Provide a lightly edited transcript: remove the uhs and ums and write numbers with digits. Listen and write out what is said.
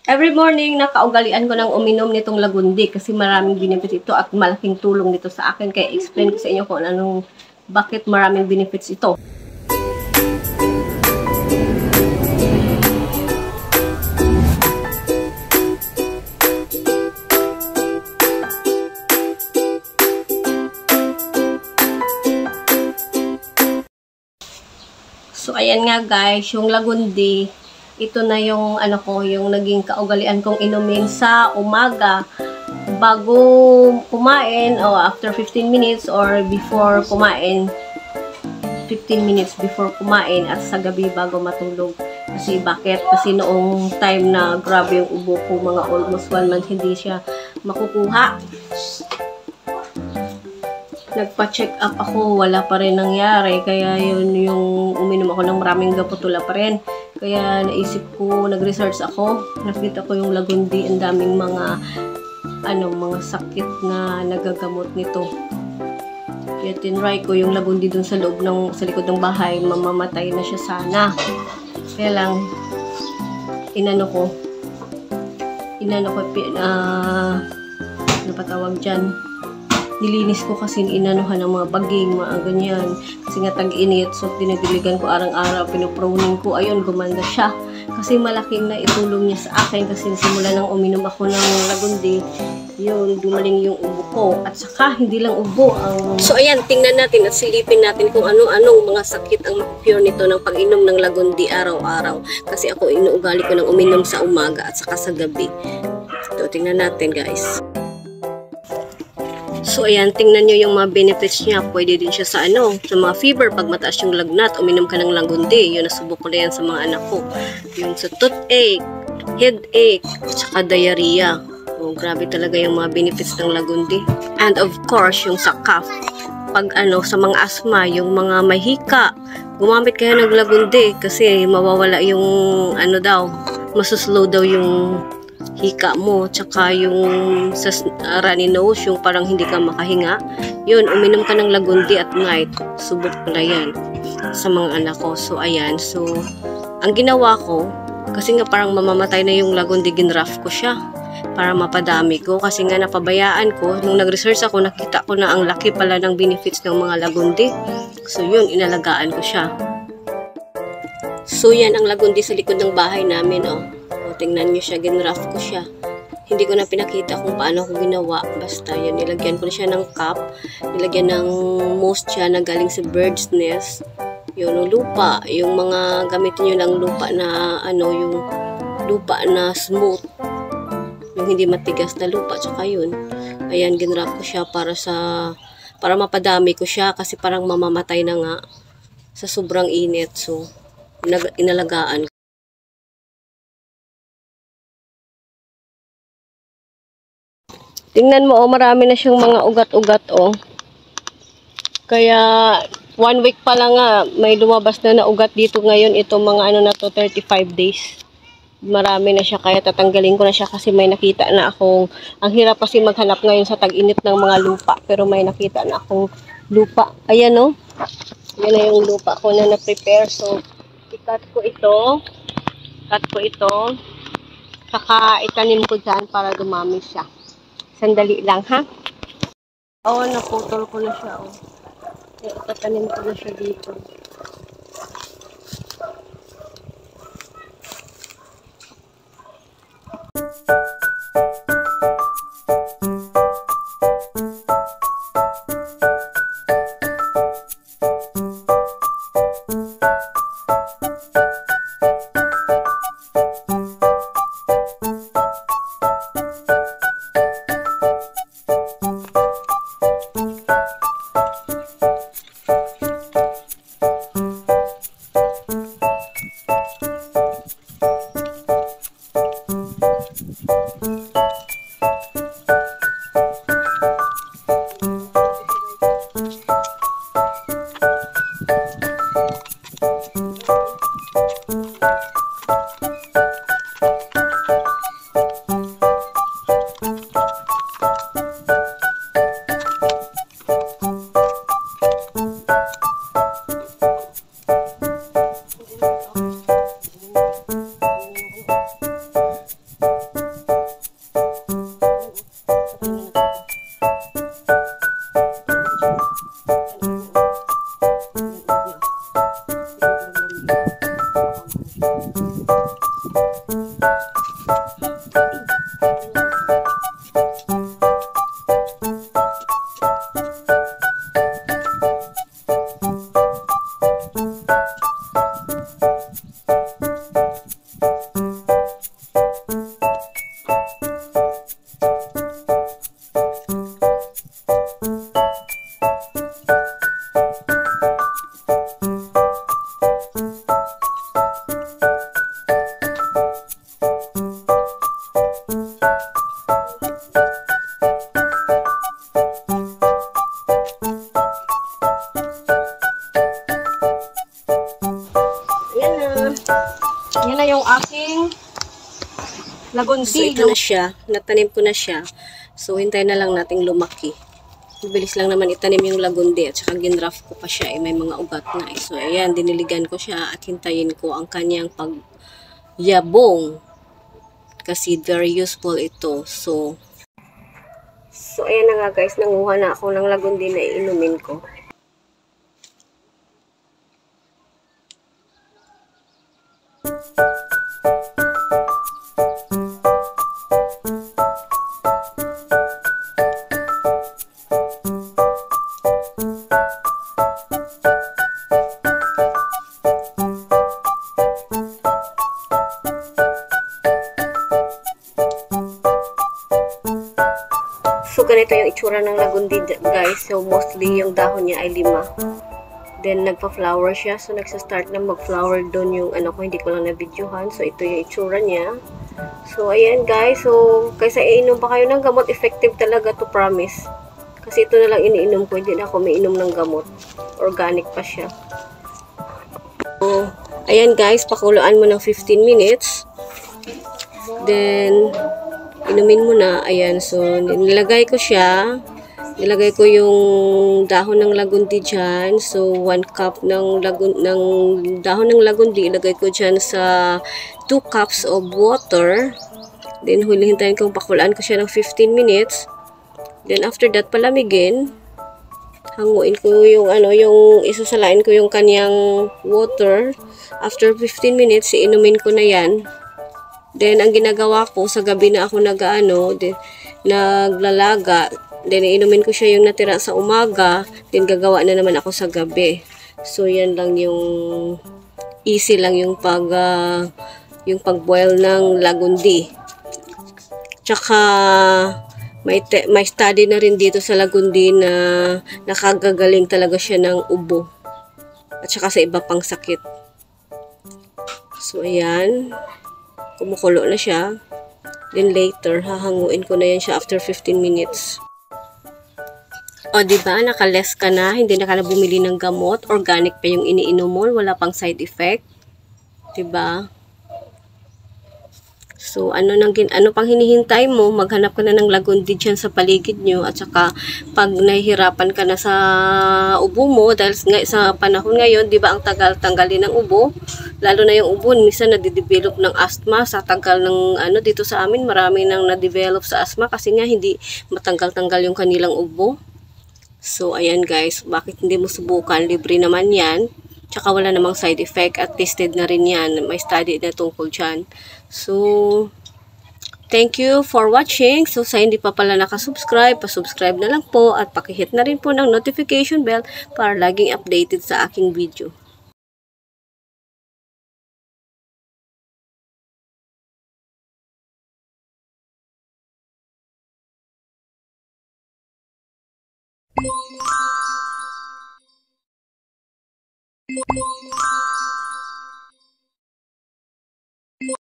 Every morning, nakaugalian ko ng uminom nitong lagundi kasi maraming benefits ito at malaking tulong nito sa akin. Kaya explain ko sa inyo kung bakit maraming benefits ito. So, ayan nga guys, yung lagundi, ito na yung yung naging kaugalian kong inumin sa umaga bago kumain o after 15 minutes or before kumain 15 minutes before kumain at sa gabi bago matulog. Kasi bakit? Kasi noong time na grabe yung ubo ko, mga almost 1 month hindi siya makukuha. Nagpa-check up ako, wala pa rin nangyari. Kaya yun yung uminom ako ng maraming gamot, wala pa rin. Kaya naisip ko, nag-research ako. Nakita ko yung lagundi, ang daming mga sakit na nagagamot nito. Kaya tinry ko yung lagundi dun sa loob sa likod ng bahay, mamamatay na siya sana. Kaya lang, inano ko, ano pa tawag dyan? Nilinis ko kasi inanuhan ng mga baging, mga ganyan. Kasi nga tag-init, so dinadiligan ko arang-araw, pinoproning ko. Ayun, gumanda siya. Kasi malaking na itulong niya sa akin. Kasi simula nang uminom ako ng lagundi, yun, dumaling yung ubo ko. At saka, hindi lang ubo. So, ayan, tingnan natin at silipin natin kung ano-anong mga sakit ang cure nito ng pag-inom ng lagundi araw-araw. Kasi ako, inuugali ko ng uminom sa umaga at saka sa gabi. Ito, tingnan natin, guys. So, ayan, tingnan nyo yung mga benefits niya. Pwede din siya sa sa mga fever. Pag mataas yung lagnat, uminom ka ng lagundi. Yun, nasubok ko na yan sa mga anak ko. Yung sa toothache, headache, saka diarrhea. Oh, grabe talaga yung mga benefits ng lagundi. And of course, yung sa cough. Pag sa mga asthma, yung mga mahika, gumamit kayo ng lagundi kasi mawawala yung masuslow daw yung hika mo, tsaka yung sa runny nose, yung parang hindi ka makahinga, yun, uminom ka ng lagundi at night. Subok ko na yan sa mga anak ko. So, ayan. So, ang ginawa ko, kasi nga parang mamamatay na yung lagundi, ginraft ko siya para mapadami ko. Kasi nga napabayaan ko, nung nag-research ako, nakita ko na ang laki pala ng benefits ng mga lagundi. So, yun, inalagaan ko siya. So, yan ang lagundi sa likod ng bahay namin, oh. Tingnan nyo siya, ginraft ko siya. Hindi ko na pinakita kung paano ko ginawa. Basta yun, nilagyan ko na siya ng cup. Nilagyan ng moss siya na galing sa bird's nest. Yun, lupa. Yung mga gamitin nyo ng lupa na, yung lupa na smooth. Yung hindi matigas na lupa. Tsaka yun. Ayan, ginraft ko siya para mapadami ko siya kasi parang mamamatay na nga sa sobrang init. So, inalagaan ko. Tingnan mo, marami na siyang mga ugat-ugat, Kaya, 1 week pa lang nga, may lumabas na ugat dito ngayon. Itong mga na to, 35 days. Marami na siya, kaya tatanggalin ko na siya kasi may nakita na akong, ang hirap kasi maghanap ngayon sa tag-init ng mga lupa. Pero may nakita na akong lupa. Ayan, Yan na yung lupa ko na na-prepare. So, i-cut ko ito. Saka itanim ko dyan para dumami siya. Sandali lang, ha? Naputol ko na siya, Itatanim ko na siya dito. yung aking lagundi. So, ito na siya. Natanim ko na siya. So, hintayin na lang nating lumaki. Bilis lang naman itanim yung lagundi at saka ginraft ko pa siya. May mga ugat na. So, ayan, diniligan ko siya at hintayin ko ang kanyang pagyabong. Kasi very useful ito. So, ayan na nga guys. Nanguha na ako ng lagundi na iinumin ko. So, ganito yung itsura ng lagundi, guys. So, mostly yung dahon niya ay 5. Then, nagpa-flower siya. So, nagsa-start na mag-flower doon yung ano ko. Hindi ko lang na-videohan. So, ito yung itsura niya. So, ayan, guys. So, kaysa iinom pa kayo ng gamot, effective talaga to, promise. Kasi ito na lang iniinom ko. Hindi na ako maiinom ng gamot. Organic pa siya. So, ayan, guys. Pakuluan mo ng 15 minutes. Then, inumin mo na. Ayan, so nilagay ko siya. Nilagay ko yung dahon ng lagundi dyan. So, 1 cup ng dahon ng lagundi. Ilagay ko dyan sa 2 cups of water. Then, hintayin kong pakulaan ko siya ng 15 minutes. Then, after that, palamigin. Hanguin ko yung isasalain ko yung kanyang water. After 15 minutes, inumin ko na yan. Then, ang ginagawa ko, sa gabi na ako naglalaga. Then, inumin ko siya yung natira sa umaga. Then, gagawa na naman ako sa gabi. So, yan lang yung easy lang yung pag-boil ng lagundi. Tsaka, may study na rin dito sa lagundi na nakagagaling talaga siya ng ubo. At saka sa iba pang sakit. So, ayan. Kumukulo na siya. Then later, hahanguin ko na yan siya after 15 minutes. O, diba? Nakales ka na. Hindi na ka na bumili ng gamot. Organic pa yung iniinom mo. Wala pang side effect. Diba? So, ano pang hinihintay mo? Maghanap ka na ng lagundi dyan sa paligid nyo. At saka, pag nahihirapan ka na sa ubo mo, dahil sa panahon ngayon, di ba ang tagal tanggalin ng ubo? Lalo na yung ubo, minsan nadidevelop ng asthma. Sa tagal ng, dito sa amin, marami nang nadevelop sa asthma kasi nga hindi matanggal-tanggal yung kanilang ubo. So, ayan guys, bakit hindi mo subukan? Libre naman yan. Tsaka wala namang side effect at tested na rin yan. May study na tungkol dyan. So, thank you for watching. So, sa hindi pa pala nakasubscribe, pasubscribe na lang po at pakihit na rin po ng notification bell para laging updated sa aking video. Thank you.